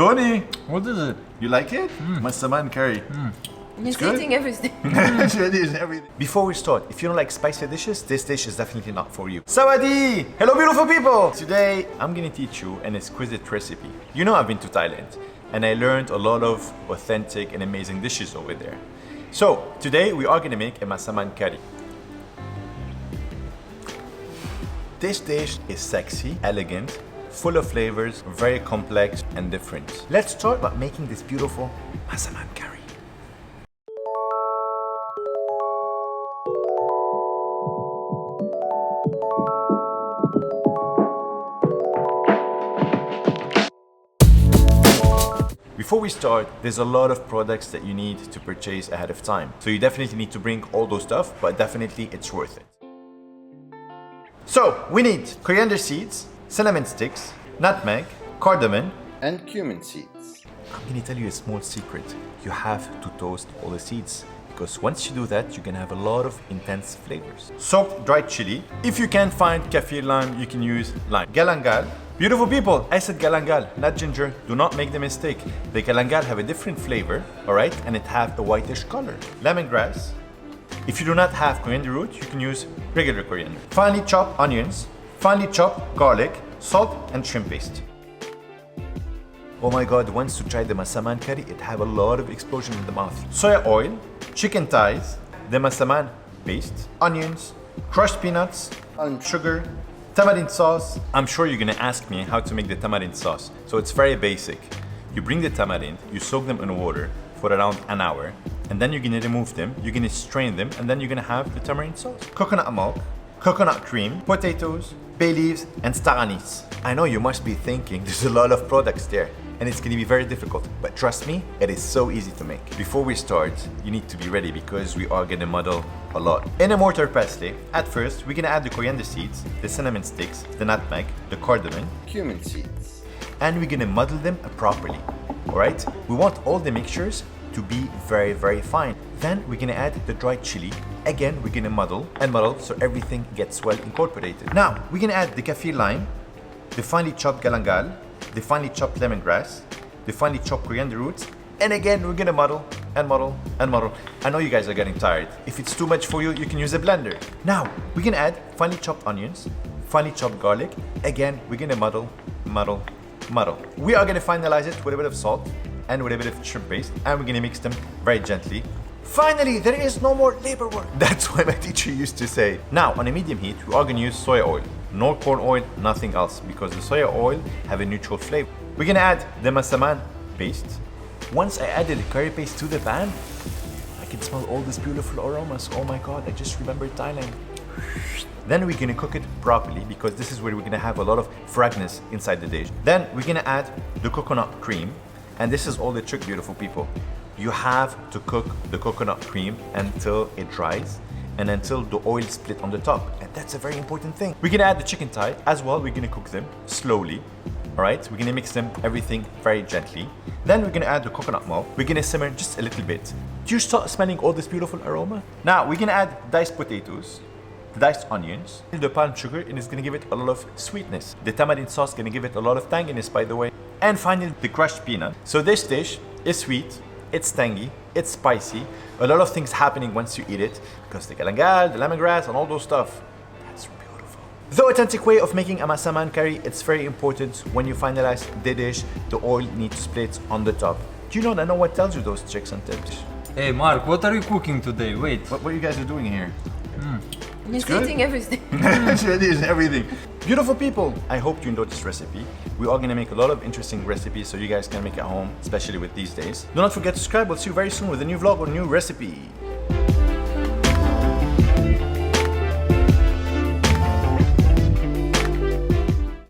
Tony, What is it? you like it? Massaman Curry. He's good? eating everything. It is everything. Before we start, if you don't like spicy dishes, this dish is definitely not for you. Sawadee! Hello, beautiful people! Today, I'm gonna teach you an exquisite recipe. You know I've been to Thailand, and I learned a lot of authentic and amazing dishes over there. So, today we are gonna make a Massaman Curry. This dish is sexy, elegant, full of flavors, very complex and different. Let's start by making this beautiful Massaman Curry. Before we start, there's a lot of products that you need to purchase ahead of time. So you definitely need to bring all those stuff, but definitely it's worth it. So we need coriander seeds, cinnamon sticks, nutmeg, cardamom, and cumin seeds. I'm gonna tell you a small secret. You have to toast all the seeds, because once you do that, you can have a lot of intense flavors. Soaked dried chili. If you can't find kaffir lime, you can use lime. Galangal. Beautiful people, I said galangal, not ginger. Do not make the mistake. The galangal have a different flavor, all right? And it have a whitish color. Lemongrass. If you do not have coriander root, you can use regular coriander. Finely chopped onions, finely chopped garlic, salt, and shrimp paste. Oh my God, once you try the Massaman Curry, it have a lot of explosion in the mouth. Soya oil, chicken thighs, the Massaman paste, onions, crushed peanuts, and sugar, Tamarind sauce. I'm sure you're gonna ask me how to make the tamarind sauce. So it's very basic. You bring the tamarind, you soak them in water for around an hour, and then you're gonna remove them, you're gonna strain them, and then you're gonna have the tamarind sauce. Coconut milk, coconut cream, potatoes, bay leaves, and star anise. I know you must be thinking there's a lot of products there, and it's gonna be very difficult, but trust me, it is so easy to make. Before we start, you need to be ready because we are gonna muddle a lot. In a mortar pestle, at first, we're gonna add the coriander seeds, the cinnamon sticks, the nutmeg, the cardamom, Cumin seeds. and we're gonna muddle them properly, all right? We want all the mixtures to be very, very fine. Then we're gonna add the dried chili. Again, we're gonna muddle and muddle so everything gets well incorporated. Now, we're gonna add the kaffir lime, the finely chopped galangal, the finely chopped lemongrass, the finely chopped coriander roots, and again, we're gonna muddle and muddle and muddle. I know you guys are getting tired. If it's too much for you, you can use a blender. Now, we're gonna add finely chopped onions, finely chopped garlic. Again, we're gonna muddle, muddle, muddle. We are gonna finalize it with a bit of salt and with a bit of shrimp paste, and we're gonna mix them very gently. Finally, there is no more labor work. That's what my teacher used to say. Now, on a medium heat, we are gonna use soya oil. No corn oil, nothing else, because the soya oil have a neutral flavor. We're gonna add the Massaman paste. Once I added the curry paste to the pan, I can smell all these beautiful aromas. Oh my God, I just remembered Thailand. Then we're gonna cook it properly because this is where we're gonna have a lot of fragrance inside the dish. Then we're gonna add the coconut cream. And this is all the trick, beautiful people. You have to cook the coconut cream until it dries and until the oil split on the top. And that's a very important thing. We're gonna add the chicken thigh as well. We're gonna cook them slowly. All right, we're gonna mix them, everything very gently. Then we're gonna add the coconut milk. We're gonna simmer just a little bit. Do you start smelling all this beautiful aroma? Now we're gonna add diced potatoes, the diced onions, the palm sugar, and it's gonna give it a lot of sweetness. The tamarind sauce is gonna give it a lot of tanginess, by the way. And finally, the crushed peanut. So this dish is sweet, it's tangy, it's spicy. A lot of things happening once you eat it because the galangal, the lemongrass, and all those stuff. That's beautiful. The authentic way of making a Massaman Curry, it's very important when you finalize the dish, the oil needs to split on the top. Do you know what tells you those tricks and tips? Hey Mark, what are you cooking today? Wait. What you guys are doing here? He's good? eating everything. It is everything. Beautiful people, I hope you enjoyed this recipe. We are gonna make a lot of interesting recipes so you guys can make at home, especially with these days. Do not forget to subscribe. We'll see you very soon with a new vlog or new recipe.